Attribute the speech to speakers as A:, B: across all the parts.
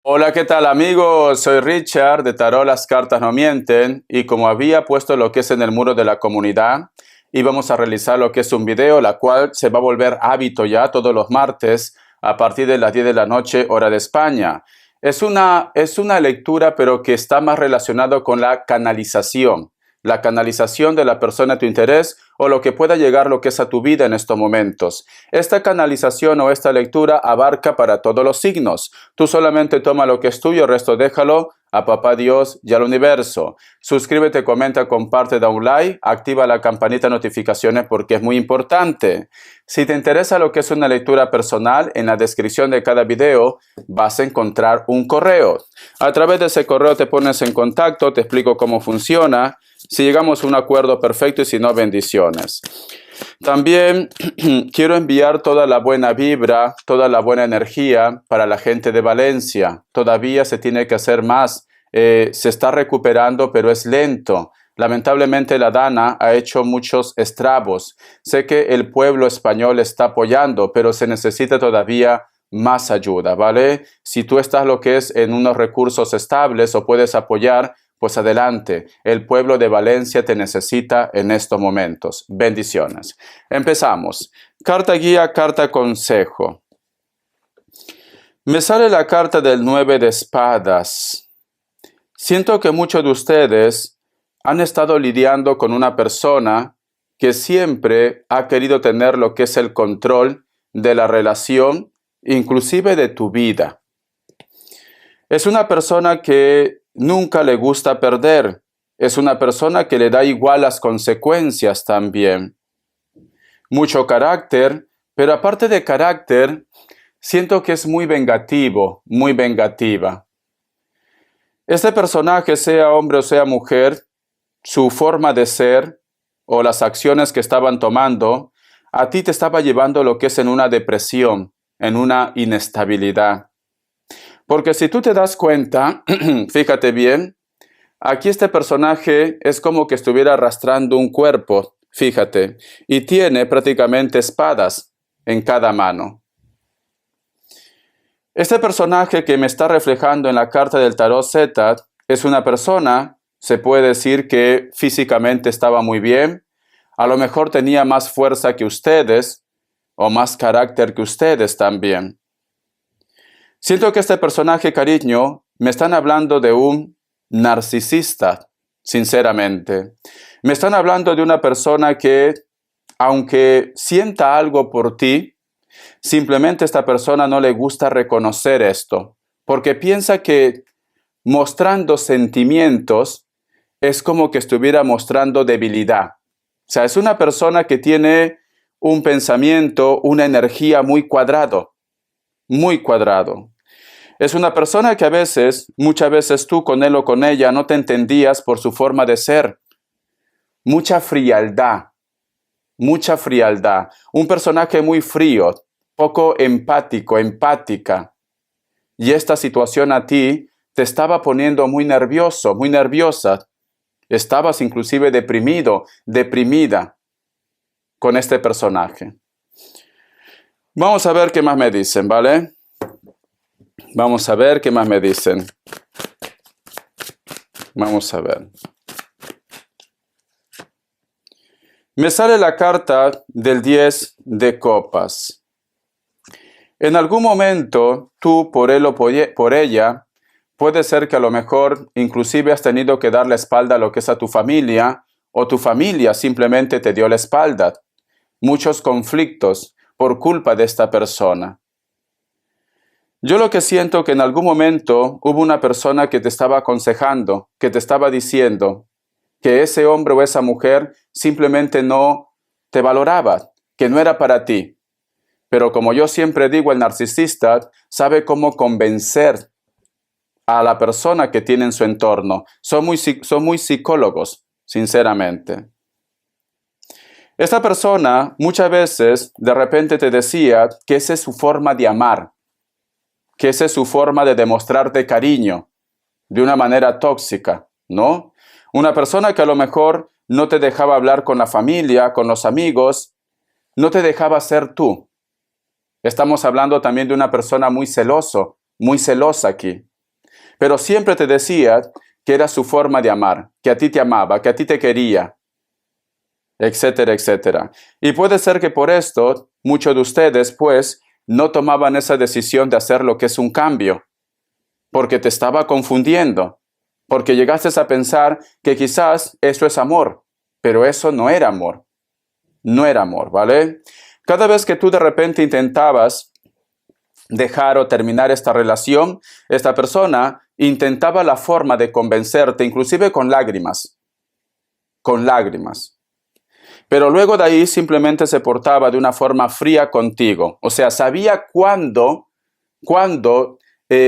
A: Hola, ¿qué tal amigos? Soy Richard de Tarot Las Cartas No Mienten y como había puesto lo que es en el muro de la comunidad, íbamos a realizar lo que es un video, la cual se va a volver hábito ya todos los martes a partir de las 10 de la noche, hora de España. Es una lectura, pero que está más relacionado con la canalización de la persona de tu interés o lo que pueda llegar lo que es a tu vida en estos momentos. Esta canalización o esta lectura abarca para todos los signos. Tú solamente toma lo que es tuyo, el resto déjalo a Papá Dios y al universo. Suscríbete, comenta, comparte, da un like, activa la campanita de notificaciones porque es muy importante. Si te interesa lo que es una lectura personal, en la descripción de cada video vas a encontrar un correo. A través de ese correo te pones en contacto, te explico cómo funciona, si llegamos a un acuerdo perfecto y si no, bendiciones. También quiero enviar toda la buena vibra, toda la buena energía para la gente de Valencia. Todavía se tiene que hacer más. Se está recuperando, pero es lento. Lamentablemente la Dana ha hecho muchos estragos. Sé que el pueblo español está apoyando, pero se necesita todavía más ayuda, ¿vale? Si tú estás lo que es en unos recursos estables o puedes apoyar, pues adelante, el pueblo de Valencia te necesita en estos momentos. Bendiciones. Empezamos. Carta guía, carta consejo. Me sale la carta del 9 de espadas. Siento que muchos de ustedes han estado lidiando con una persona que siempre ha querido tener lo que es el control de la relación, inclusive de tu vida. Es una persona que nunca le gusta perder. Es una persona que le da igual las consecuencias también. Mucho carácter, pero aparte de carácter, siento que es muy vengativo, muy vengativa. Este personaje, sea hombre o sea mujer, su forma de ser o las acciones que estaban tomando, a ti te estaba llevando lo que es en una depresión, en una inestabilidad. Porque si tú te das cuenta, fíjate bien, aquí este personaje es como que estuviera arrastrando un cuerpo, fíjate, y tiene prácticamente espadas en cada mano. Este personaje que me está reflejando en la carta del Tarot Z es una persona, se puede decir que físicamente estaba muy bien, a lo mejor tenía más fuerza que ustedes o más carácter que ustedes también. Siento que este personaje, cariño, me están hablando de un narcisista, sinceramente. Me están hablando de una persona que, aunque sienta algo por ti, simplemente a esta persona no le gusta reconocer esto, porque piensa que mostrando sentimientos es como que estuviera mostrando debilidad. O sea, es una persona que tiene un pensamiento, una energía muy cuadrado, muy cuadrado. Es una persona que muchas veces tú con él o con ella no te entendías por su forma de ser. Mucha frialdad. Un personaje muy frío, poco empático, empática. Y esta situación a ti te estaba poniendo muy nervioso, muy nerviosa. Estabas inclusive deprimido, deprimida con este personaje. Vamos a ver qué más me dicen, ¿vale? Vamos a ver qué más me dicen. Vamos a ver. Me sale la carta del 10 de copas. En algún momento, tú por él o por ella, puede ser que a lo mejor inclusive has tenido que dar la espalda a lo que es a tu familia, o tu familia simplemente te dio la espalda. Muchos conflictos por culpa de esta persona. Yo lo que siento que en algún momento hubo una persona que te estaba aconsejando, que te estaba diciendo que ese hombre o esa mujer simplemente no te valoraba, que no era para ti. Pero como yo siempre digo, el narcisista sabe cómo convencer a la persona que tiene en su entorno. Son muy psicólogos, sinceramente. Esta persona muchas veces de repente te decía que esa es su forma de amar, que esa es su forma de demostrarte cariño de una manera tóxica, ¿no? Una persona que a lo mejor no te dejaba hablar con la familia, con los amigos, no te dejaba ser tú. Estamos hablando también de una persona muy celosa aquí. pero siempre te decía que era su forma de amar, que a ti te amaba, que a ti te quería, etcétera, etcétera. Y puede ser que por esto muchos de ustedes, pues, no tomaban esa decisión de hacer lo que es un cambio, porque te estaba confundiendo, porque llegaste a pensar que quizás eso es amor, pero eso no era amor, no era amor, ¿vale? Cada vez que tú de repente intentabas dejar o terminar esta relación, esta persona intentaba la forma de convencerte, inclusive con lágrimas, con lágrimas. Pero luego de ahí simplemente se portaba de una forma fría contigo. O sea, sabía cuándo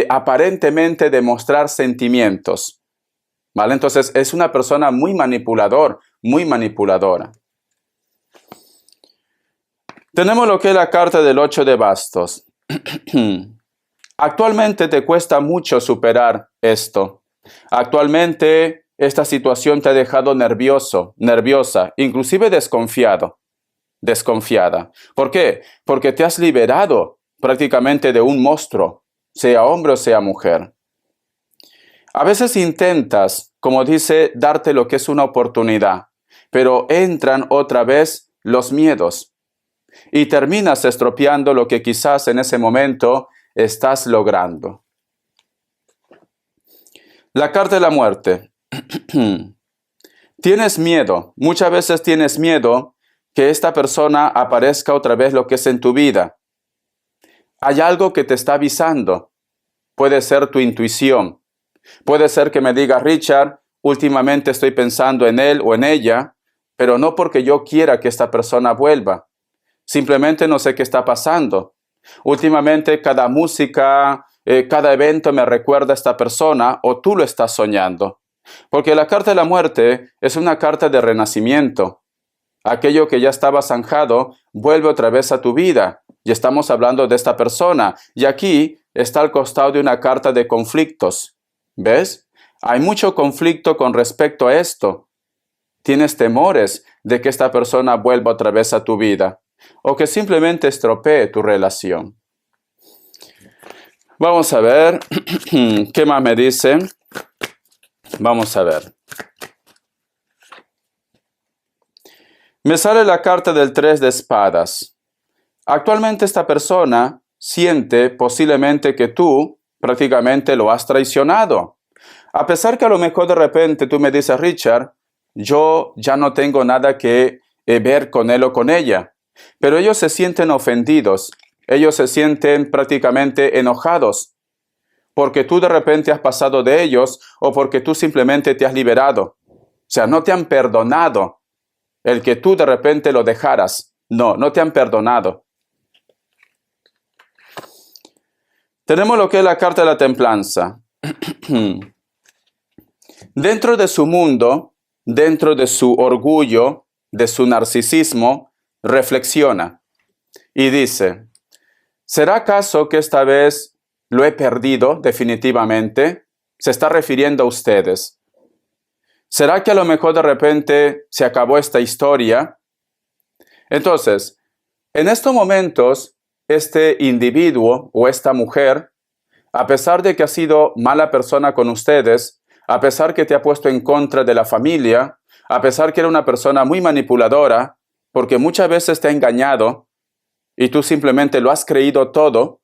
A: aparentemente demostrar sentimientos. ¿Vale? Entonces es una persona muy manipuladora. Tenemos lo que es la carta del 8 de bastos. Actualmente te cuesta mucho superar esto. Actualmente esta situación te ha dejado nervioso, nerviosa, inclusive desconfiada. ¿Por qué? Porque te has liberado prácticamente de un monstruo, sea hombre o sea mujer. A veces intentas, como dice, darte lo que es una oportunidad, pero entran otra vez los miedos y terminas estropeando lo que quizás en ese momento estás logrando. La carta de la muerte. Tienes miedo, muchas veces tienes miedo que esta persona aparezca otra vez lo que es en tu vida. Hay algo que te está avisando. Puede ser tu intuición. Puede ser que me diga, Richard, últimamente estoy pensando en él o en ella, pero no porque yo quiera que esta persona vuelva. Simplemente no sé qué está pasando. Últimamente cada música, cada evento me recuerda a esta persona o tú lo estás soñando. Porque la carta de la muerte es una carta de renacimiento. Aquello que ya estaba zanjado vuelve otra vez a tu vida. Y estamos hablando de esta persona. Y aquí está al costado de una carta de conflictos. ¿Ves? Hay mucho conflicto con respecto a esto. Tienes temores de que esta persona vuelva otra vez a tu vida o que simplemente estropee tu relación. Vamos a ver qué más me dicen. Vamos a ver. Me sale la carta del 3 de espadas. Actualmente esta persona siente posiblemente que tú prácticamente lo has traicionado. A pesar que a lo mejor de repente tú me dices, Richard, yo ya no tengo nada que ver con él o con ella. Pero ellos se sienten ofendidos. Ellos se sienten prácticamente enojados. Porque tú de repente has pasado de ellos o porque tú simplemente te has liberado. O sea, no te han perdonado el que tú de repente lo dejaras. No te han perdonado. Tenemos lo que es la carta de la templanza. Dentro de su mundo, dentro de su orgullo, de su narcisismo, reflexiona y dice, ¿será acaso que esta vez lo he perdido definitivamente? Se está refiriendo a ustedes. ¿Será que a lo mejor de repente se acabó esta historia? Entonces, en estos momentos, este individuo o esta mujer, a pesar de que ha sido mala persona con ustedes, a pesar que te ha puesto en contra de la familia, a pesar que era una persona muy manipuladora, porque muchas veces te ha engañado y tú simplemente lo has creído todo,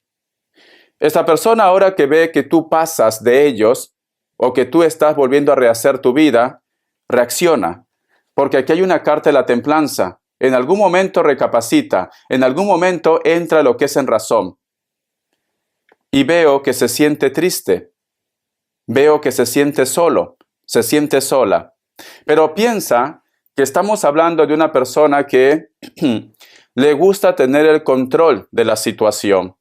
A: esta persona ahora que ve que tú pasas de ellos o que tú estás volviendo a rehacer tu vida, reacciona, porque aquí hay una carta de la templanza. En algún momento recapacita, en algún momento entra lo que es en razón. Y veo que se siente triste, veo que se siente solo, se siente sola. Pero piensa que estamos hablando de una persona que le gusta tener el control de la situación.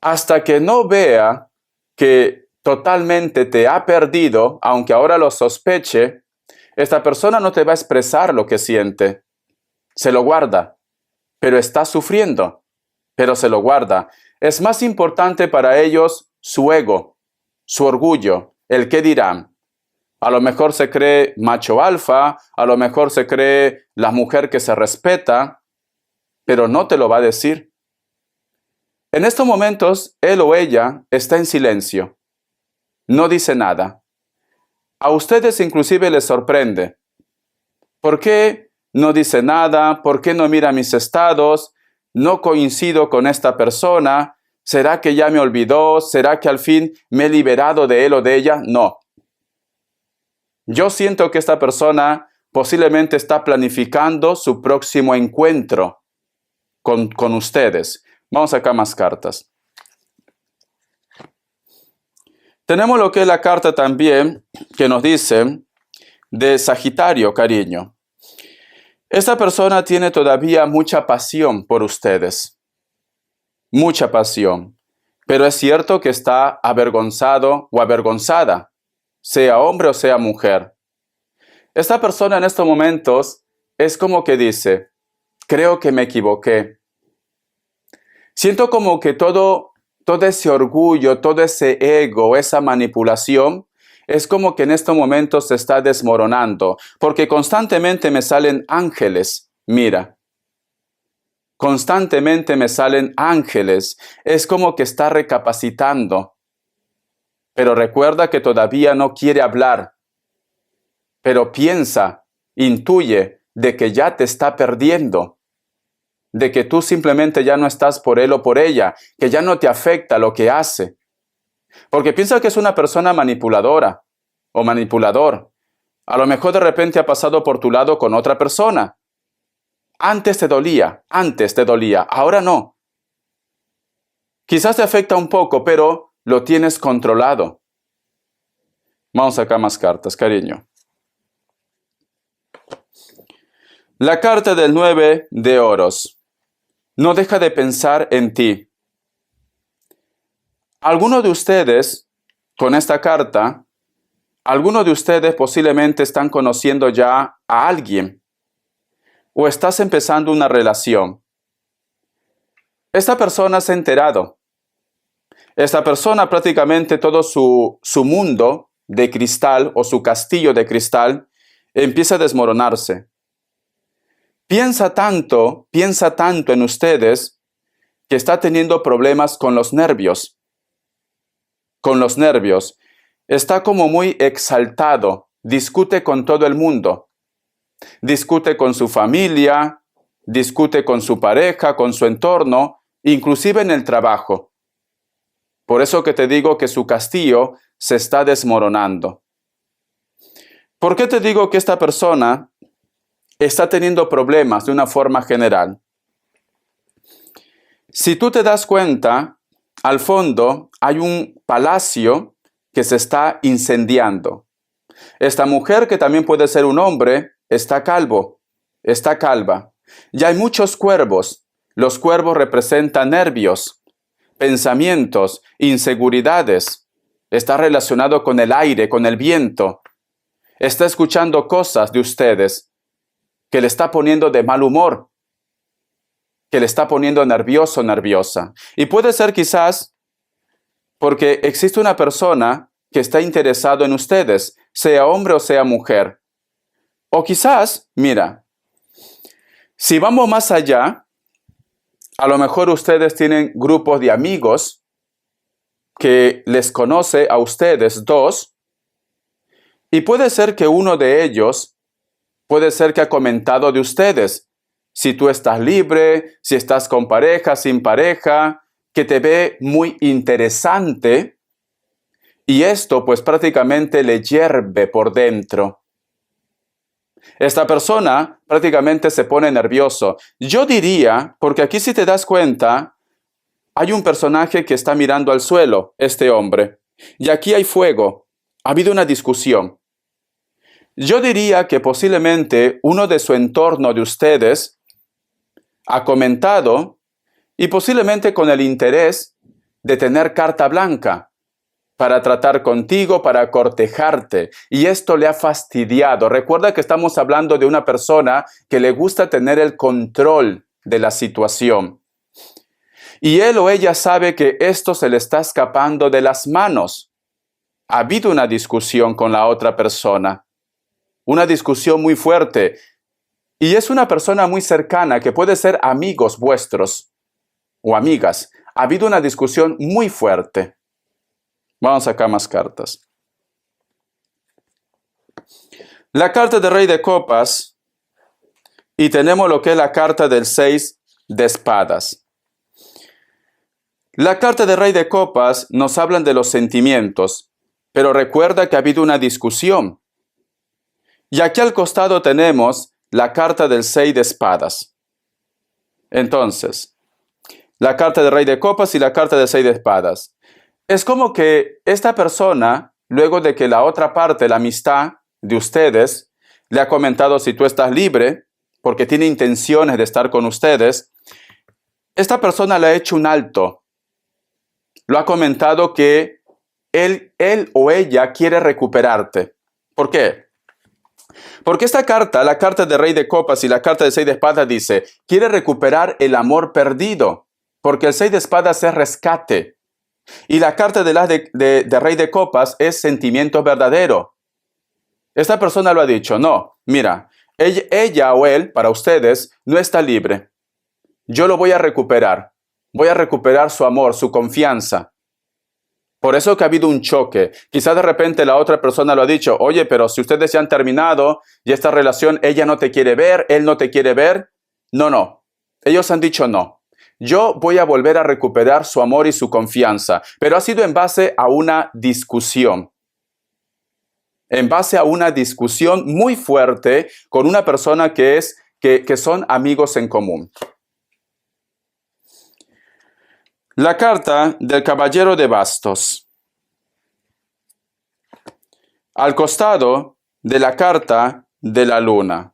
A: Hasta que no vea que totalmente te ha perdido, aunque ahora lo sospeche, esta persona no te va a expresar lo que siente. Se lo guarda, pero está sufriendo, pero se lo guarda. Es más importante para ellos su ego, su orgullo, el qué dirán. A lo mejor se cree macho alfa, a lo mejor se cree la mujer que se respeta, pero no te lo va a decir. En estos momentos, él o ella está en silencio. no dice nada. A ustedes inclusive les sorprende. ¿Por qué no dice nada? ¿Por qué no mira mis estados? ¿No coincido con esta persona? ¿Será que ya me olvidó? ¿Será que al fin me he liberado de él o de ella? No. Yo siento que esta persona posiblemente está planificando su próximo encuentro con ustedes. Vamos acá más cartas. Tenemos lo que es la carta también que nos dice de Sagitario, cariño. Esta persona tiene todavía mucha pasión por ustedes. Mucha pasión. Pero es cierto que está avergonzado o avergonzada, sea hombre o sea mujer. Esta persona en estos momentos es como que dice, creo que me equivoqué. Siento como que todo ese orgullo, todo ese ego, esa manipulación, es como que en estos momentos se está desmoronando, porque constantemente me salen ángeles. Mira, constantemente me salen ángeles. Es como que está recapacitando. Pero recuerda que todavía no quiere hablar. Pero piensa, intuye de que ya te está perdiendo. De que tú simplemente ya no estás por él o por ella, que ya no te afecta lo que hace. Porque piensa que es una persona manipuladora o manipulador. A lo mejor de repente ha pasado por tu lado con otra persona. Antes te dolía, ahora no. Quizás te afecta un poco, pero lo tienes controlado. Vamos acá más cartas, cariño. La carta del 9 de oros. No deja de pensar en ti. Algunos de ustedes, con esta carta, algunos de ustedes posiblemente están conociendo ya a alguien o estás empezando una relación. Esta persona se ha enterado. Esta persona prácticamente todo su mundo de cristal o su castillo de cristal empieza a desmoronarse. Piensa tanto en ustedes que está teniendo problemas con los nervios. Con los nervios. Está como muy exaltado. Discute con todo el mundo. Discute con su familia, discute con su pareja, con su entorno, inclusive en el trabajo. Por eso que te digo que su castillo se está desmoronando. ¿Por qué te digo que esta persona está teniendo problemas de una forma general? Si tú te das cuenta, al fondo hay un palacio que se está incendiando. Esta mujer, que también puede ser un hombre, está calvo, está calva. Ya hay muchos cuervos. Los cuervos representan nervios, pensamientos, inseguridades. Está relacionado con el aire, con el viento. Está escuchando cosas de ustedes que le está poniendo de mal humor, que le está poniendo nervioso, nerviosa. Y puede ser quizás porque existe una persona que está interesado en ustedes, sea hombre o sea mujer. O quizás, mira, si vamos más allá, a lo mejor ustedes tienen grupos de amigos que les conoce a ustedes dos, y puede ser que uno de ellos, puede ser que ha comentado de ustedes, si tú estás libre, si estás con pareja, sin pareja, que te ve muy interesante, y esto pues prácticamente le hierve por dentro. Esta persona prácticamente se pone nervioso. Yo diría, porque aquí si te das cuenta, hay un personaje que está mirando al suelo, este hombre. Y aquí hay fuego. Ha habido una discusión. Yo diría que posiblemente uno de su entorno de ustedes ha comentado, y posiblemente con el interés de tener carta blanca para tratar contigo, para cortejarte. Y esto le ha fastidiado. Recuerda que estamos hablando de una persona que le gusta tener el control de la situación. Y él o ella sabe que esto se le está escapando de las manos. Ha habido una discusión con la otra persona. Una discusión muy fuerte. Y es una persona muy cercana que puede ser amigos vuestros o amigas. Ha habido una discusión muy fuerte. Vamos a sacar más cartas. La carta del Rey de Copas y tenemos lo que es la carta del 6 de espadas. La carta del Rey de Copas nos habla de los sentimientos, pero recuerda que ha habido una discusión. Y aquí al costado tenemos la carta del 6 de espadas. Entonces, la carta del Rey de Copas y la carta del 6 de espadas. Es como que esta persona, luego de que la otra parte, la amistad de ustedes, le ha comentado si tú estás libre, porque tiene intenciones de estar con ustedes, esta persona le ha hecho un alto. Lo ha comentado que él o ella quiere recuperarte. ¿Por qué? Porque esta carta, la carta del Rey de Copas y la carta del 6 de espadas dice, quiere recuperar el amor perdido, porque el 6 de espadas es rescate. Y la carta de Rey de Copas es sentimiento verdadero. Esta persona lo ha dicho, no, mira, ella o él, para ustedes, no está libre. Yo lo voy a recuperar su amor, su confianza. Por eso que ha habido un choque. Quizás de repente la otra persona lo ha dicho, oye, pero si ustedes ya han terminado y esta relación, ella no te quiere ver, él no te quiere ver. No. Ellos han dicho no. Yo voy a volver a recuperar su amor y su confianza. Pero ha sido en base a una discusión. En base a una discusión muy fuerte con una persona que son amigos en común. La carta del Caballero de Bastos. Al costado de la carta de la Luna.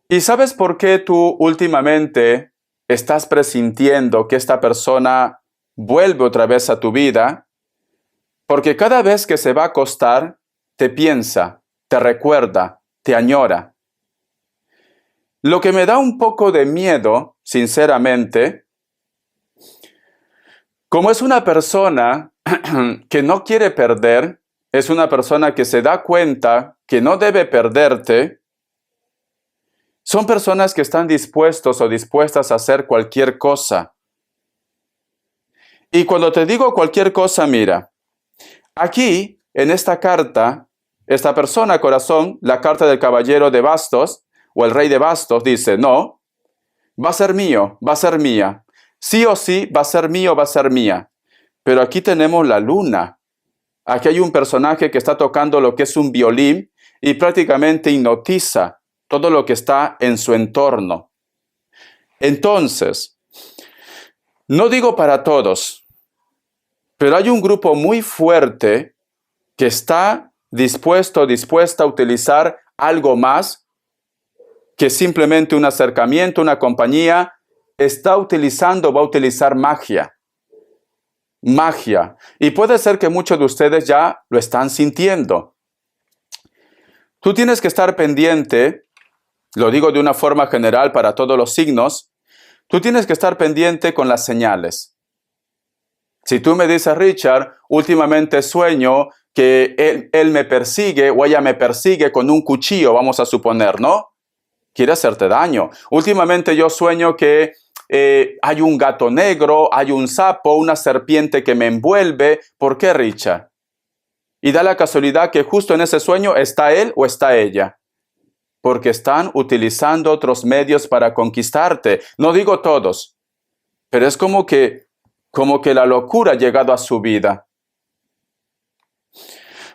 A: ¿Y sabes por qué tú últimamente estás presintiendo que esta persona vuelve otra vez a tu vida? Porque cada vez que se va a acostar, te piensa, te recuerda, te añora. Lo que me da un poco de miedo, sinceramente, como es una persona que no quiere perder, es una persona que se da cuenta que no debe perderte, son personas que están dispuestos o dispuestas a hacer cualquier cosa. Y cuando te digo cualquier cosa, mira, aquí, en esta carta, esta persona, corazón, la carta del Caballero de Bastos, o el Rey de Bastos, dice, no, va a ser mío, va a ser mía. Sí o sí, va a ser mío, va a ser mía. Pero aquí tenemos la luna. Aquí hay un personaje que está tocando lo que es un violín y prácticamente hipnotiza todo lo que está en su entorno. Entonces, no digo para todos, pero hay un grupo muy fuerte que está dispuesta a utilizar algo más que simplemente un acercamiento, una compañía. Va a utilizar magia. Magia. Y puede ser que muchos de ustedes ya lo están sintiendo. Tú tienes que estar pendiente, lo digo de una forma general para todos los signos, tú tienes que estar pendiente con las señales. Si tú me dices, Richard, últimamente sueño que él me persigue o ella me persigue con un cuchillo, vamos a suponer, ¿no? Quiere hacerte daño. Últimamente yo sueño que hay un gato negro, hay un sapo, una serpiente que me envuelve. ¿Por qué, Richard? Y da la casualidad que justo en ese sueño está él o está ella. Porque están utilizando otros medios para conquistarte. No digo todos, pero es como que la locura ha llegado a su vida.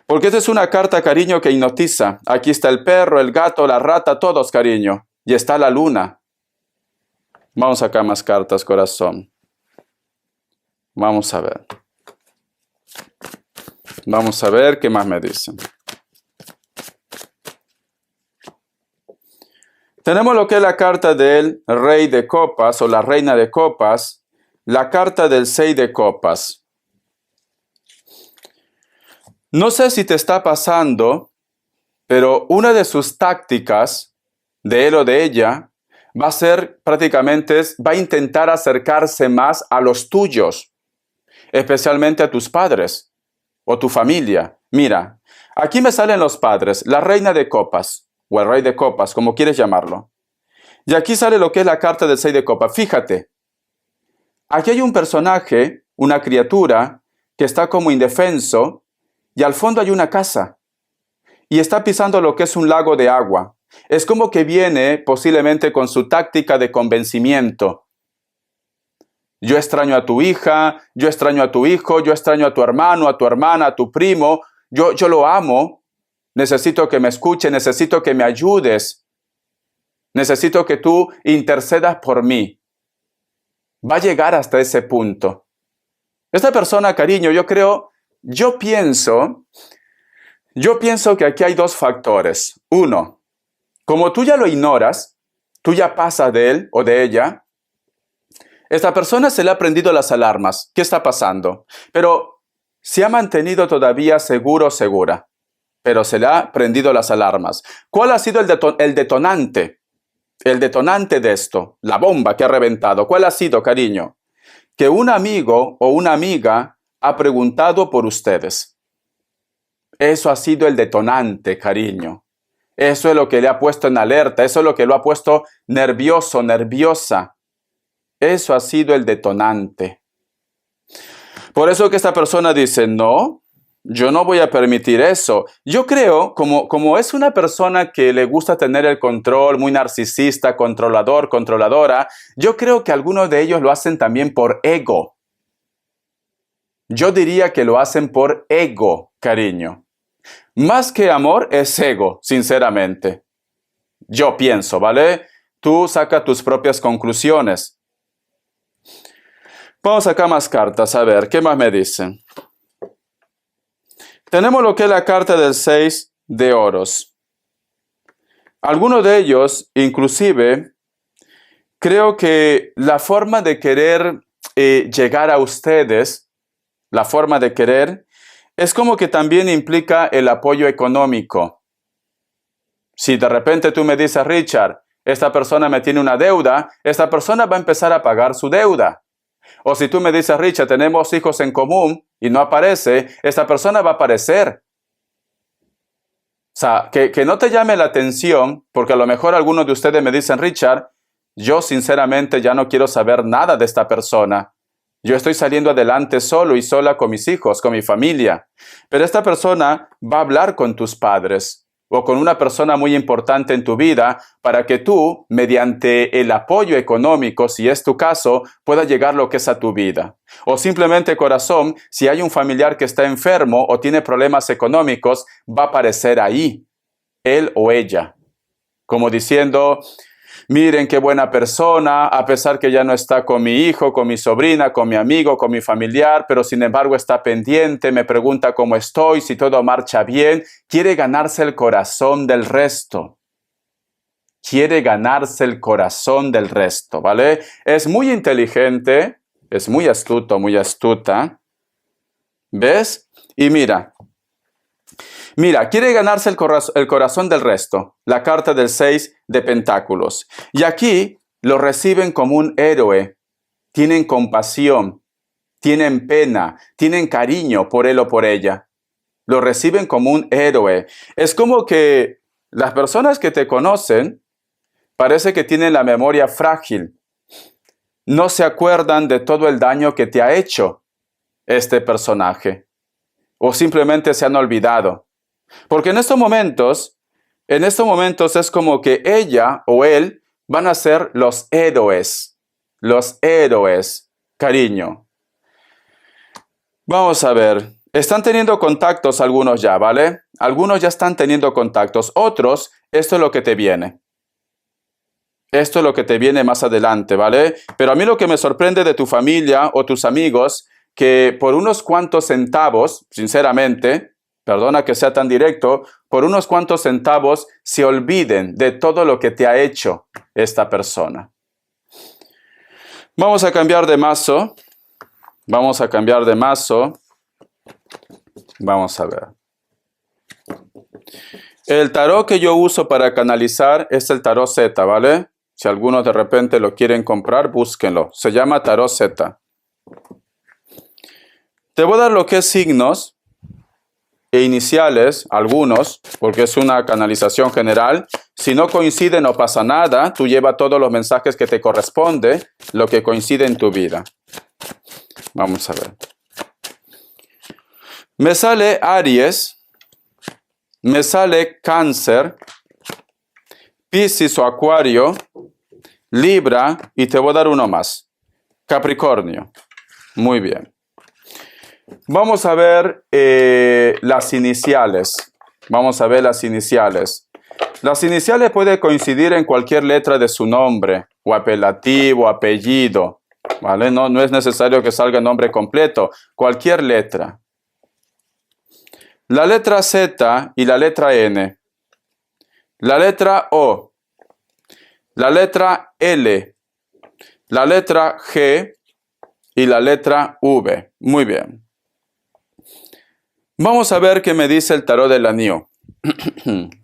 A: Porque esta es una carta, cariño, que hipnotiza. Aquí está el perro, el gato, la rata, todos, cariño. Y está la luna. Vamos a sacar más cartas, corazón. Vamos a ver. Vamos a ver qué más me dicen. Tenemos lo que es la carta del Rey de Copas o la Reina de Copas. La carta del 6 de Copas. No sé si te está pasando, pero una de sus tácticas, de él o de ella, va a ser prácticamente, va a intentar acercarse más a los tuyos, especialmente a tus padres o tu familia. Mira, aquí me salen los padres, la Reina de Copas o el Rey de Copas, como quieres llamarlo. Y aquí sale lo que es la carta del 6 de Copas. Fíjate, aquí hay un personaje, una criatura, que está como indefenso y al fondo hay una casa y está pisando lo que es un lago de agua. Es como que viene posiblemente con su táctica de convencimiento. Yo extraño a tu hija, yo extraño a tu hijo, yo extraño a tu hermano, a tu hermana, a tu primo. Yo lo amo. Necesito que me escuche, necesito que me ayudes. Necesito que tú intercedas por mí. Va a llegar hasta ese punto. Esta persona, cariño, yo pienso que aquí hay dos factores. Uno, como tú ya lo ignoras, tú ya pasas de él o de ella, esta persona se le ha prendido las alarmas. ¿Qué está pasando? Pero se ha mantenido todavía segura. Pero se le ha prendido las alarmas. ¿Cuál ha sido el detonante? El detonante de esto, la bomba que ha reventado. ¿Cuál ha sido, cariño? Que un amigo o una amiga ha preguntado por ustedes. Eso ha sido el detonante, cariño. Eso es lo que le ha puesto en alerta. Eso es lo que lo ha puesto nervioso, nerviosa. Eso ha sido el detonante. Por eso que esta persona dice, no, yo no voy a permitir eso. Yo creo, como es una persona que le gusta tener el control, muy narcisista, controlador, controladora, yo creo que algunos de ellos lo hacen también por ego. Yo diría que lo hacen por ego, cariño. Más que amor es ego, sinceramente. Yo pienso, ¿vale? Tú saca tus propias conclusiones. Vamos a sacar más cartas, a ver, ¿qué más me dicen? Tenemos lo que es la carta del 6 de oros. Algunos de ellos, inclusive, creo que la forma de querer llegar a ustedes, la forma de querer, es como que también implica el apoyo económico. Si de repente tú me dices, Richard, esta persona me tiene una deuda, esta persona va a empezar a pagar su deuda. O si tú me dices, Richard, tenemos hijos en común y no aparece, esta persona va a aparecer. O sea, que no te llame la atención, porque a lo mejor algunos de ustedes me dicen, Richard, yo sinceramente ya no quiero saber nada de esta persona. Yo estoy saliendo adelante solo y sola con mis hijos, con mi familia. Pero esta persona va a hablar con tus padres o con una persona muy importante en tu vida para que tú, mediante el apoyo económico, si es tu caso, pueda llegar lo que es a tu vida. O simplemente, corazón, si hay un familiar que está enfermo o tiene problemas económicos, va a aparecer ahí, él o ella, como diciendo, miren qué buena persona, a pesar que ya no está con mi hijo, con mi sobrina, con mi amigo, con mi familiar, pero sin embargo está pendiente, me pregunta cómo estoy, si todo marcha bien, quiere ganarse el corazón del resto. Quiere ganarse el corazón del resto, ¿vale? Es muy inteligente, es muy astuto, muy astuta. ¿Ves? Y mira, quiere ganarse el corazón del resto. La carta del 6 de pentáculos. Y aquí lo reciben como un héroe. Tienen compasión, tienen pena, tienen cariño por él o por ella. Lo reciben como un héroe. Es como que las personas que te conocen parece que tienen la memoria frágil. No se acuerdan de todo el daño que te ha hecho este personaje. O simplemente se han olvidado. Porque en estos momentos es como que ella o él van a ser los héroes, cariño. Vamos a ver, están teniendo contactos algunos ya, ¿vale? Algunos ya están teniendo contactos, otros, esto es lo que te viene. Esto es lo que te viene más adelante, ¿vale? Pero a mí lo que me sorprende de tu familia o tus amigos, que por unos cuantos centavos, sinceramente, perdona que sea tan directo, por unos cuantos centavos se olviden de todo lo que te ha hecho esta persona. Vamos a cambiar de mazo. Vamos a ver. El tarot que yo uso para canalizar es el tarot Z, ¿vale? Si algunos de repente lo quieren comprar, búsquenlo. Se llama tarot Z. Te voy a dar lo que es signos e iniciales, algunos, porque es una canalización general. Si no coincide, no pasa nada. Tú llevas todos los mensajes que te corresponde, lo que coincide en tu vida. Vamos a ver. Me sale Aries, me sale Cáncer, Piscis o Acuario, Libra y te voy a dar uno más, Capricornio. Muy bien. Vamos a ver las iniciales. Vamos a ver las iniciales. Las iniciales pueden coincidir en cualquier letra de su nombre, o apelativo, apellido, ¿vale? No es necesario que salga el nombre completo, cualquier letra. La letra Z y la letra N, la letra O, la letra L, la letra G y la letra V. Muy bien. Vamos a ver qué me dice el tarot del anillo.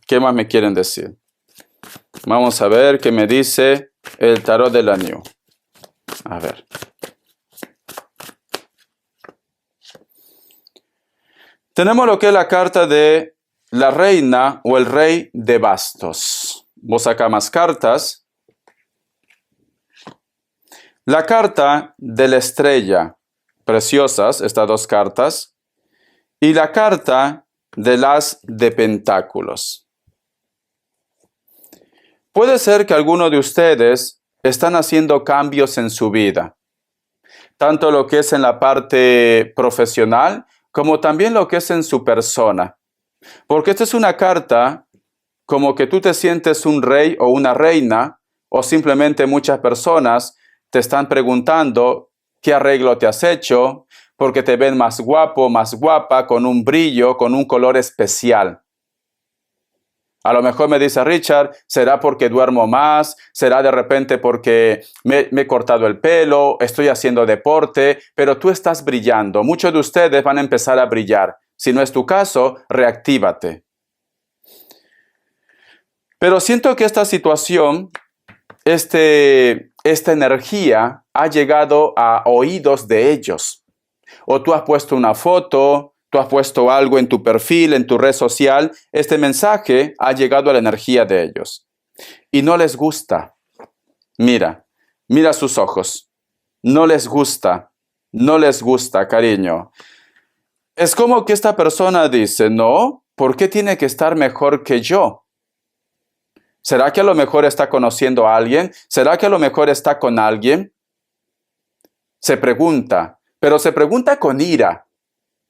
A: ¿Qué más me quieren decir? Vamos a ver qué me dice el tarot del anillo. A ver. Tenemos lo que es la carta de la reina o el rey de bastos. Voy a sacar más cartas. La carta de la estrella. Preciosas estas dos cartas. Y la carta de las de pentáculos. Puede ser que algunos de ustedes están haciendo cambios en su vida, tanto lo que es en la parte profesional, como también lo que es en su persona. Porque esta es una carta como que tú te sientes un rey o una reina, o simplemente muchas personas te están preguntando qué arreglo te has hecho, porque te ven más guapo, más guapa, con un brillo, con un color especial. A lo mejor me dice Richard, será porque duermo más, será de repente porque me he cortado el pelo, estoy haciendo deporte, pero tú estás brillando. Muchos de ustedes van a empezar a brillar. Si no es tu caso, reactívate. Pero siento que esta situación, esta energía ha llegado a oídos de ellos. O tú has puesto una foto, tú has puesto algo en tu perfil, en tu red social, este mensaje ha llegado a la energía de ellos. Y no les gusta. Mira sus ojos. No les gusta, cariño. Es como que esta persona dice, no, ¿por qué tiene que estar mejor que yo? ¿Será que a lo mejor está conociendo a alguien? ¿Será que a lo mejor está con alguien? Se pregunta, pero se pregunta con ira,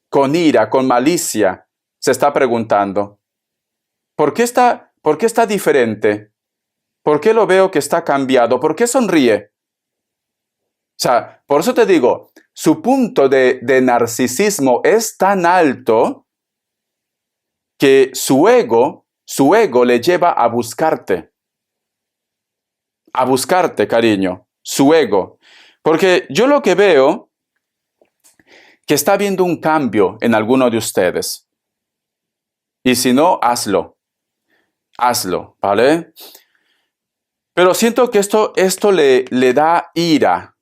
A: con malicia, se está preguntando. ¿Por qué está diferente? ¿Por qué lo veo que está cambiado? ¿Por qué sonríe? O sea, por eso te digo, su punto de narcisismo es tan alto que su ego le lleva a buscarte. A buscarte, cariño. Su ego. Porque yo lo que veo que está habiendo un cambio en alguno de ustedes. Y si no, hazlo. Hazlo, ¿vale? Pero siento que esto le da ira.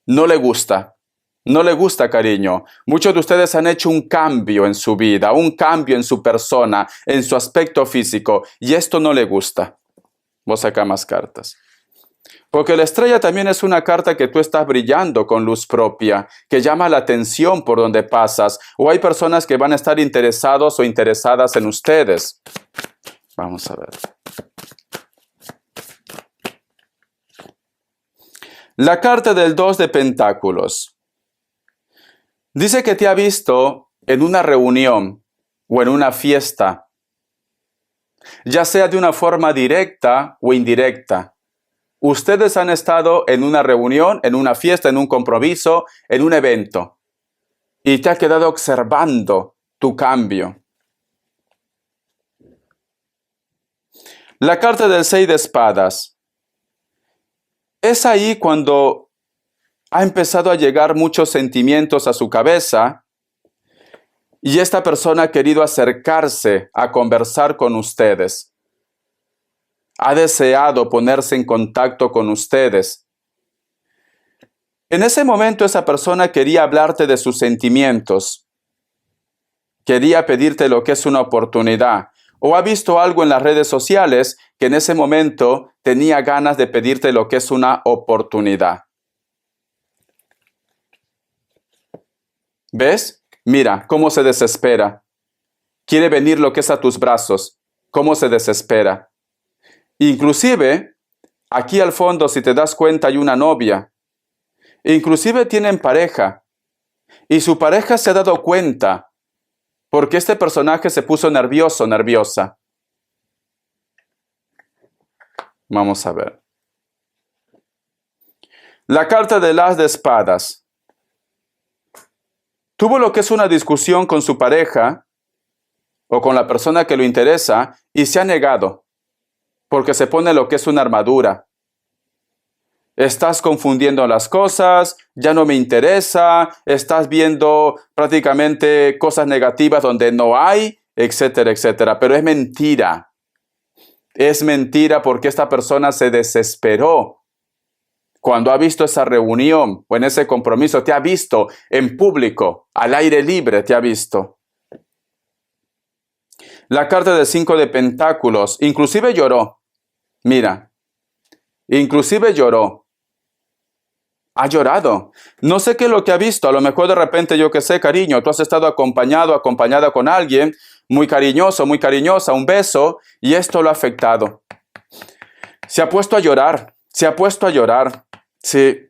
A: No le gusta. No le gusta, cariño. Muchos de ustedes han hecho un cambio en su vida, un cambio en su persona, en su aspecto físico, y esto no le gusta. Voy a sacar más cartas. Porque la estrella también es una carta que tú estás brillando con luz propia, que llama la atención por donde pasas, o hay personas que van a estar interesados o interesadas en ustedes. Vamos a ver. La carta del 2 de pentáculos. Dice que te ha visto en una reunión o en una fiesta, ya sea de una forma directa o indirecta. Ustedes han estado en una reunión, en una fiesta, en un compromiso, en un evento, y te ha quedado observando tu cambio. La carta del 6 de espadas. Es ahí cuando ha empezado a llegar muchos sentimientos a su cabeza y esta persona ha querido acercarse a conversar con ustedes. Ha deseado ponerse en contacto con ustedes. En ese momento esa persona quería hablarte de sus sentimientos. Quería pedirte lo que es una oportunidad. O ha visto algo en las redes sociales que en ese momento tenía ganas de pedirte lo que es una oportunidad. ¿Ves? Mira cómo se desespera. Quiere venir lo que es a tus brazos. Cómo se desespera. Inclusive, aquí al fondo, si te das cuenta, hay una novia. Inclusive tienen pareja. Y su pareja se ha dado cuenta porque este personaje se puso nervioso, nerviosa. Vamos a ver. La carta del as de espadas. Tuvo lo que es una discusión con su pareja o con la persona que lo interesa y se ha negado porque se pone lo que es una armadura. Estás confundiendo las cosas, ya no me interesa, estás viendo prácticamente cosas negativas donde no hay, etcétera, etcétera. Pero es mentira. Es mentira porque esta persona se desesperó. Cuando ha visto esa reunión o en ese compromiso, te ha visto en público, al aire libre, te ha visto. La carta de 5 de pentáculos, inclusive lloró. Mira, inclusive lloró. Ha llorado. No sé qué es lo que ha visto. A lo mejor de repente, yo qué sé, cariño, tú has estado acompañada con alguien muy cariñoso, muy cariñosa, un beso, y esto lo ha afectado. Se ha puesto a llorar. Se ha puesto a llorar. Sí.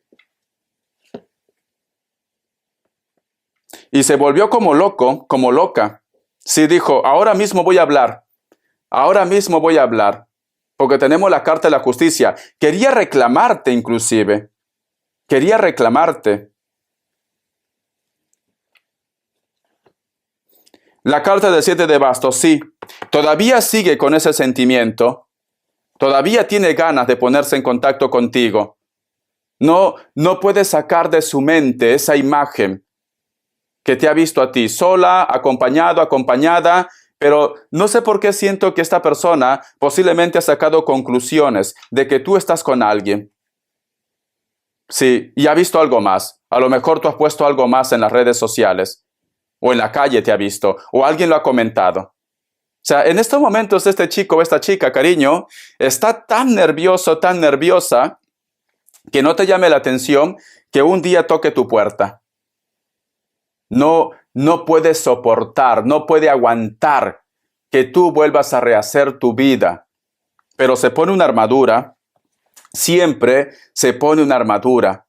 A: Y se volvió como loco, como loca. Sí, dijo, ahora mismo voy a hablar. Ahora mismo voy a hablar. Porque tenemos la carta de la justicia. Quería reclamarte inclusive. Quería reclamarte. La carta del 7 de bastos, sí. Todavía sigue con ese sentimiento. Todavía tiene ganas de ponerse en contacto contigo. No puede sacar de su mente esa imagen que te ha visto a ti sola, acompañado, acompañada, pero no sé por qué siento que esta persona posiblemente ha sacado conclusiones de que tú estás con alguien. Sí, y ha visto algo más. A lo mejor tú has puesto algo más en las redes sociales, o en la calle te ha visto, o alguien lo ha comentado. O sea, en estos momentos este chico o esta chica, cariño, está tan nervioso, tan nerviosa, que no te llame la atención que un día toque tu puerta. No puede soportar, no puede aguantar que tú vuelvas a rehacer tu vida. Pero se pone una armadura. Siempre se pone una armadura.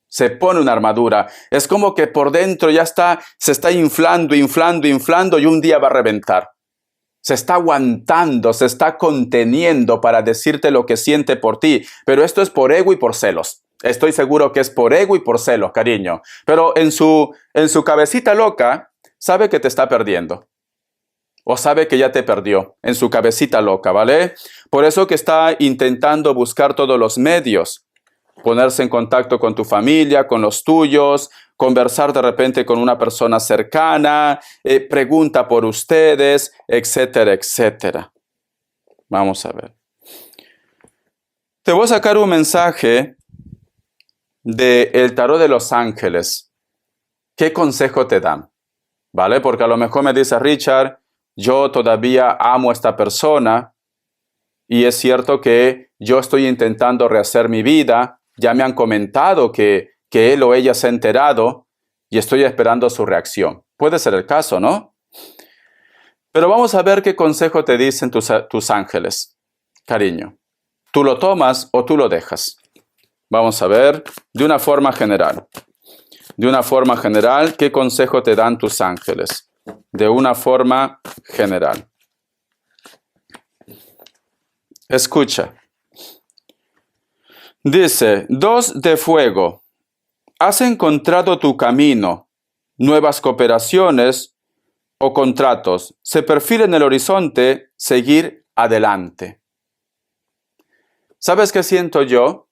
A: Se pone una armadura. Es como que por dentro ya se está inflando, inflando, inflando y un día va a reventar. Se está aguantando, se está conteniendo para decirte lo que siente por ti. Pero esto es por ego y por celos. Estoy seguro que es por ego y por celos, cariño. Pero en su cabecita loca, sabe que te está perdiendo. O sabe que ya te perdió en su cabecita loca, ¿vale? Por eso que está intentando buscar todos los medios. Ponerse en contacto con tu familia, con los tuyos, conversar de repente con una persona cercana, pregunta por ustedes, etcétera, etcétera. Vamos a ver. Te voy a sacar un mensaje del tarot de los ángeles. ¿Qué consejo te dan? ¿Vale? Porque a lo mejor me dice Richard, yo todavía amo a esta persona y es cierto que yo estoy intentando rehacer mi vida. Ya me han comentado que él o ella se ha enterado y estoy esperando su reacción. Puede ser el caso, ¿no? Pero vamos a ver qué consejo te dicen tus ángeles. Cariño, ¿tú lo tomas o tú lo dejas? Vamos a ver de una forma general. De una forma general, ¿qué consejo te dan tus ángeles? De una forma general. Escucha. Dice, 2 de fuego. ¿Has encontrado tu camino? Nuevas cooperaciones o contratos. Se perfila en el horizonte seguir adelante. ¿Sabes qué siento yo?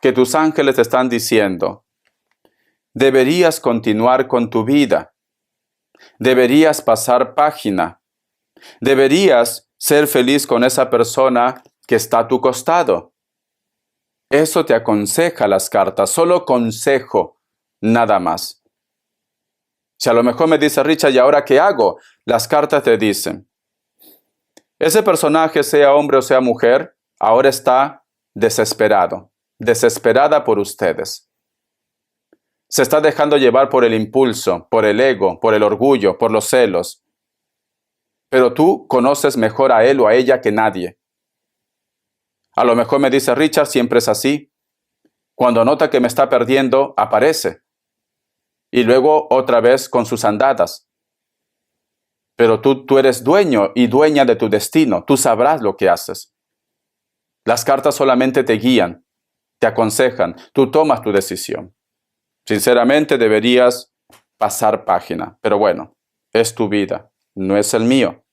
A: Que tus ángeles te están diciendo. Deberías continuar con tu vida. Deberías pasar página. Deberías ser feliz con esa persona que está a tu costado. Eso te aconseja las cartas, solo consejo, nada más. Si a lo mejor me dice Richard, ¿y ahora qué hago? Las cartas te dicen, ese personaje, sea hombre o sea mujer, ahora está desesperado, desesperada por ustedes. Se está dejando llevar por el impulso, por el ego, por el orgullo, por los celos. Pero tú conoces mejor a él o a ella que nadie. A lo mejor me dice Richard, siempre es así. Cuando nota que me está perdiendo, aparece. Y luego otra vez con sus andadas. Pero tú eres dueño y dueña de tu destino. Tú sabrás lo que haces. Las cartas solamente te guían, te aconsejan. Tú tomas tu decisión. Sinceramente deberías pasar página. Pero bueno, es tu vida, no es el mío.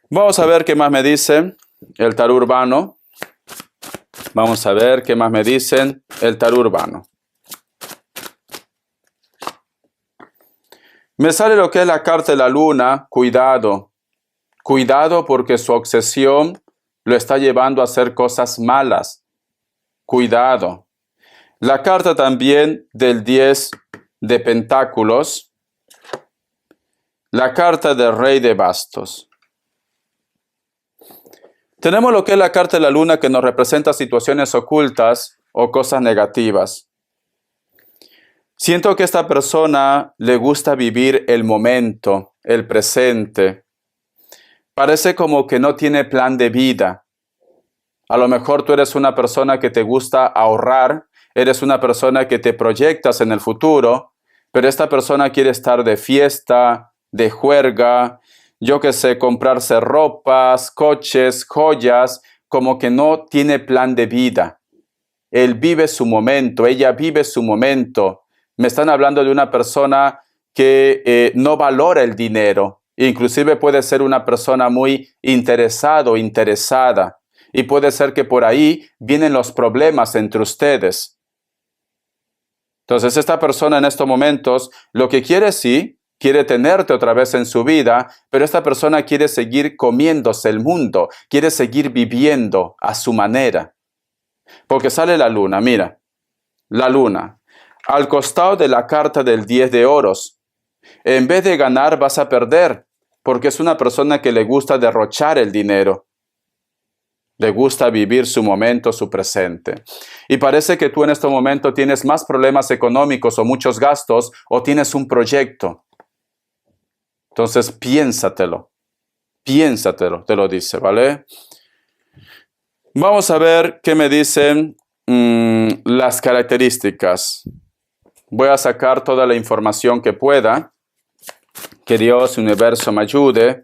A: Vamos a ver qué más me dice el tarot urbano. Vamos a ver qué más me dicen el tarot urbano. Me sale lo que es la carta de la luna. Cuidado. Cuidado porque su obsesión lo está llevando a hacer cosas malas. Cuidado. La carta también del 10 de pentáculos. La carta del rey de bastos. Tenemos lo que es la carta de la luna que nos representa situaciones ocultas o cosas negativas. Siento que a esta persona le gusta vivir el momento, el presente. Parece como que no tiene plan de vida. A lo mejor tú eres una persona que te gusta ahorrar, eres una persona que te proyectas en el futuro, pero esta persona quiere estar de fiesta, de juerga, yo qué sé, comprarse ropas, coches, joyas, como que no tiene plan de vida. Él vive su momento, ella vive su momento. Me están hablando de una persona que no valora el dinero. Inclusive puede ser una persona muy interesado, interesada. Y puede ser que por ahí vienen los problemas entre ustedes. Entonces esta persona en estos momentos lo que quiere sí, quiere tenerte otra vez en su vida, pero esta persona quiere seguir comiéndose el mundo, quiere seguir viviendo a su manera. Porque sale la luna, mira, la luna, al costado de la carta del 10 de oros. En vez de ganar vas a perder, porque es una persona que le gusta derrochar el dinero. Le gusta vivir su momento, su presente. Y parece que tú en este momento tienes más problemas económicos o muchos gastos o tienes un proyecto. Entonces piénsatelo, te lo dice, ¿vale? Vamos a ver qué me dicen las características. Voy a sacar toda la información que pueda. Que Dios y Universo me ayude.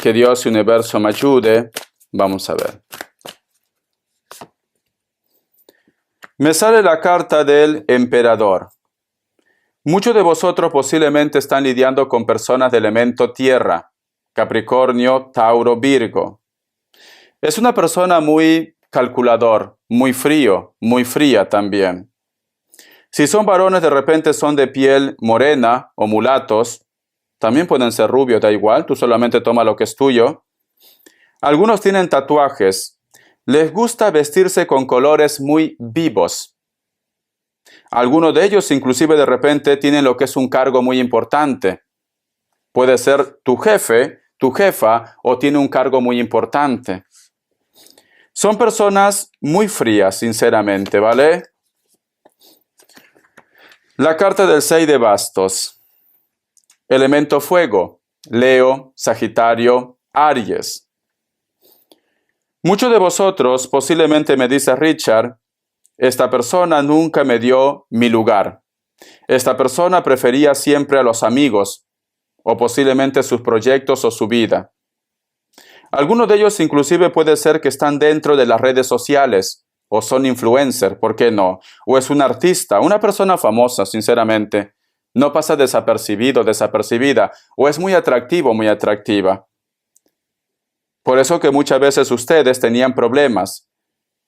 A: Que Dios y Universo me ayude. Vamos a ver. Me sale la carta del emperador. Muchos de vosotros posiblemente están lidiando con personas de elemento tierra, Capricornio, Tauro, Virgo. Es una persona muy calculador, muy frío, muy fría también. Si son varones, de repente son de piel morena o mulatos. También pueden ser rubios, da igual, tú solamente toma lo que es tuyo. Algunos tienen tatuajes. Les gusta vestirse con colores muy vivos. Algunos de ellos inclusive de repente tienen lo que es un cargo muy importante. Puede ser tu jefe, tu jefa o tiene un cargo muy importante. Son personas muy frías, sinceramente, ¿vale? La carta del 6 de bastos. Elemento fuego. Leo, Sagitario, Aries. Muchos de vosotros posiblemente me dice Richard, esta persona nunca me dio mi lugar. Esta persona prefería siempre a los amigos, o posiblemente sus proyectos o su vida. Algunos de ellos inclusive puede ser que están dentro de las redes sociales, o son influencers, ¿por qué no? O es un artista, una persona famosa, sinceramente. No pasa desapercibido, desapercibida, o es muy atractivo, muy atractiva. Por eso que muchas veces ustedes tenían problemas,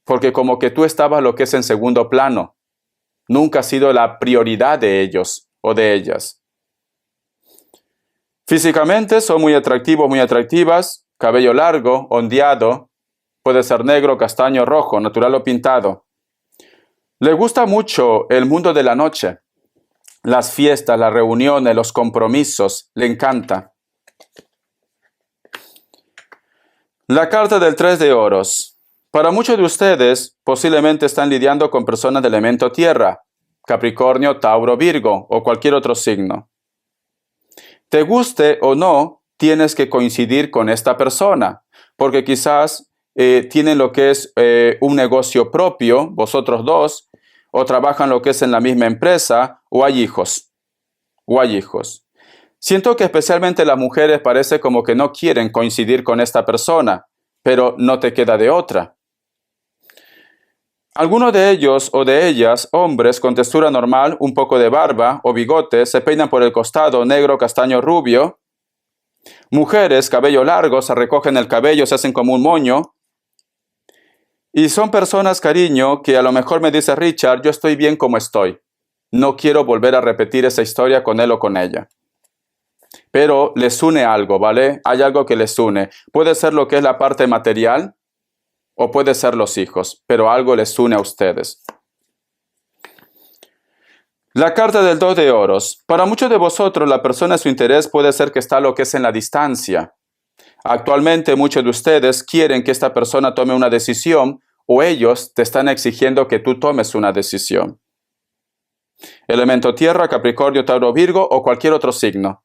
A: porque como que tú estabas lo que es en segundo plano. Nunca ha sido la prioridad de ellos o de ellas. Físicamente son muy atractivos, muy atractivas, cabello largo, ondeado, puede ser negro, castaño, rojo, natural o pintado. Le gusta mucho el mundo de la noche, las fiestas, las reuniones, los compromisos, le encanta. La carta del 3 de oros. Para muchos de ustedes, posiblemente están lidiando con personas de elemento tierra, Capricornio, Tauro, Virgo o cualquier otro signo. Te guste o no, tienes que coincidir con esta persona, porque quizás tienen lo que es un negocio propio, vosotros dos, o trabajan lo que es en la misma empresa, o hay hijos. Siento que especialmente las mujeres parece como que no quieren coincidir con esta persona, pero no te queda de otra. Algunos de ellos o de ellas, hombres con textura normal, un poco de barba o bigote, se peinan por el costado, negro, castaño, rubio. Mujeres, cabello largo, se recogen el cabello, se hacen como un moño. Y son personas, cariño, que a lo mejor me dice Richard, yo estoy bien como estoy. No quiero volver a repetir esa historia con él o con ella. Pero les une algo, ¿vale? Hay algo que les une. Puede ser lo que es la parte material, o puede ser los hijos, pero algo les une a ustedes. La carta del 2 de oros. Para muchos de vosotros, la persona de su interés puede ser que está lo que es en la distancia. Actualmente, muchos de ustedes quieren que esta persona tome una decisión o ellos te están exigiendo que tú tomes una decisión. Elemento tierra, Capricornio, Tauro, Virgo o cualquier otro signo.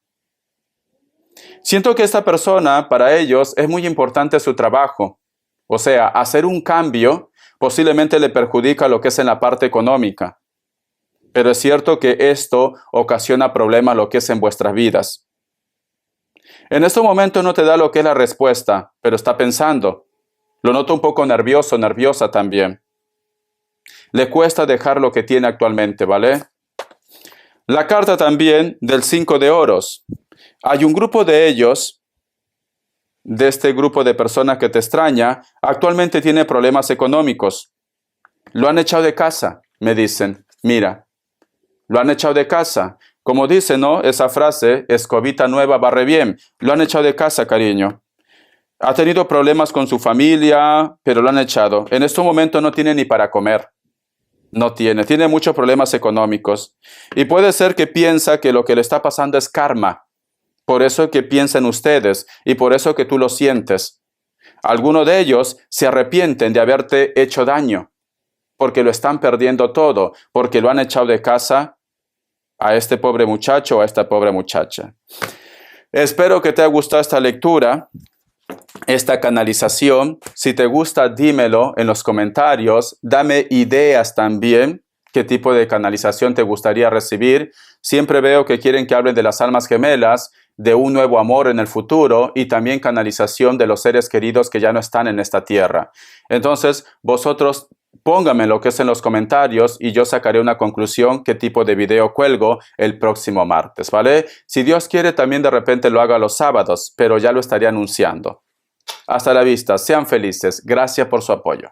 A: Siento que esta persona, para ellos, es muy importante su trabajo. O sea, hacer un cambio posiblemente le perjudica lo que es en la parte económica. Pero es cierto que esto ocasiona problemas lo que es en vuestras vidas. En este momento no te da lo que es la respuesta, pero está pensando. Lo noto un poco nervioso, nerviosa también. Le cuesta dejar lo que tiene actualmente, ¿vale? La carta también del 5 de oros. Hay un grupo de ellos, de este grupo de personas que te extraña, actualmente tiene problemas económicos. Lo han echado de casa, me dicen. Mira, lo han echado de casa. Como dice, ¿no? Esa frase, escobita nueva barre bien. Lo han echado de casa, cariño. Ha tenido problemas con su familia, pero lo han echado. En este momento no tiene ni para comer. No tiene muchos problemas económicos. Y puede ser que piensa que lo que le está pasando es karma. Por eso que piensa en ustedes y por eso que tú lo sientes. Algunos de ellos se arrepienten de haberte hecho daño, porque lo están perdiendo todo, porque lo han echado de casa a este pobre muchacho o a esta pobre muchacha. Espero que te haya gustado esta lectura, esta canalización. Si te gusta, dímelo en los comentarios. Dame ideas también. ¿Qué tipo de canalización te gustaría recibir? Siempre veo que quieren que hable de las almas gemelas, de un nuevo amor en el futuro y también canalización de los seres queridos que ya no están en esta tierra. Entonces, vosotros pónganme lo que es en los comentarios y yo sacaré una conclusión qué tipo de video cuelgo el próximo martes, ¿vale? Si Dios quiere, también de repente lo haga los sábados, pero ya lo estaré anunciando. Hasta la vista, sean felices. Gracias por su apoyo.